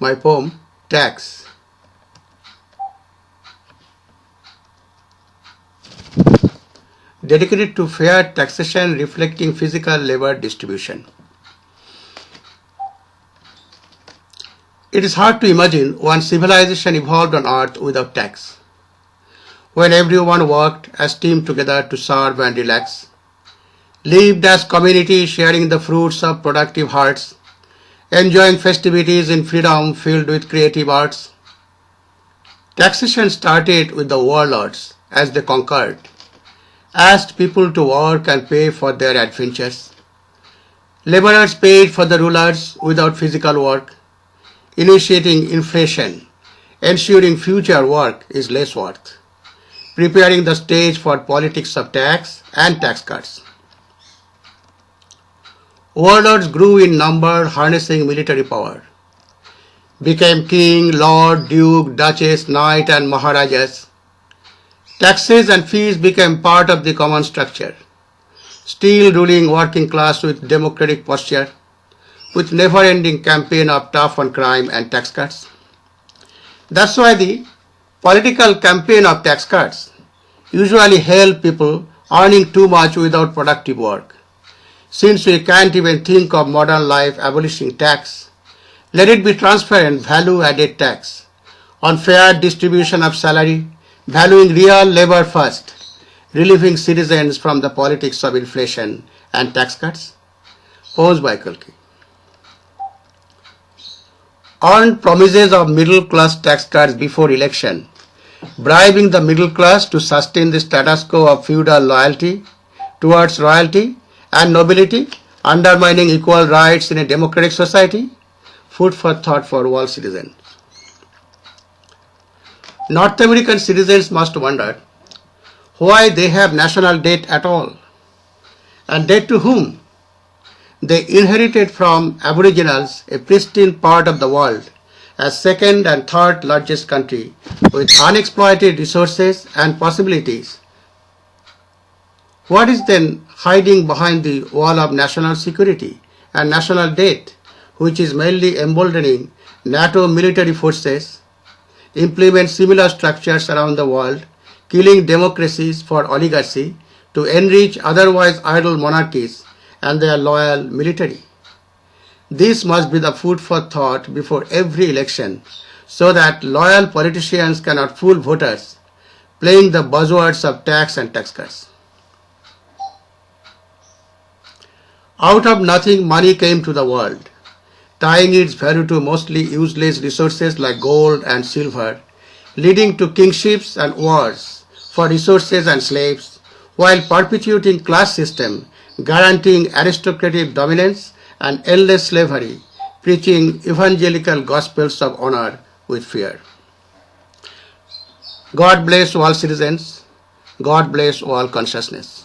my poem Tax. Dedicated to fair taxation reflecting physical labor distribution. It is hard to imagine one civilization evolved on earth without tax. When everyone worked as team together to serve and relax, lived as community sharing the fruits of productive hearts, enjoying festivities in freedom filled with creative arts. Taxation started with the warlords as they conquered, asked people to work and pay for their adventures. Laborers paid for the rulers without physical work, initiating inflation, ensuring future work is less worth, preparing the stage for politics of tax and tax cuts. Warlords grew in number, harnessing military power, became king, lord, duke, duchess, knight and maharajas. Taxes and fees became part of the common structure, still ruling working class with democratic posture, with never-ending campaign of tough on crime and tax cuts. That's why the political campaign of tax cuts usually help people earning too much without productive work. Since we can't even think of modern life abolishing tax, let it be transparent value-added tax on fair distribution of salary, valuing real labor first, relieving citizens from the politics of inflation and tax cuts. Poems by Kalki. Earned promises of middle-class tax cuts before election, bribing the middle class to sustain the status quo of feudal loyalty towards royalty and nobility, undermining equal rights in a democratic society, food for thought for all citizens. North American citizens must wonder why they have national debt at all, and debt to whom? They inherited from Aboriginals a pristine part of the world as second and third largest country with unexploited resources and possibilities. What is then hiding behind the wall of national security and national debt, which is mainly emboldening NATO military forces, implement similar structures around the world, killing democracies for oligarchy to enrich otherwise idle monarchies and their loyal military? This must be the food for thought before every election so that loyal politicians cannot fool voters, playing the buzzwords of tax and tax cuts. Out of nothing, money came to the world, tying its value to mostly useless resources like gold and silver, leading to kingships and wars for resources and slaves, while perpetuating class system, guaranteeing aristocratic dominance and endless slavery, preaching evangelical gospels of honor with fear. God bless all citizens. God bless all consciousness.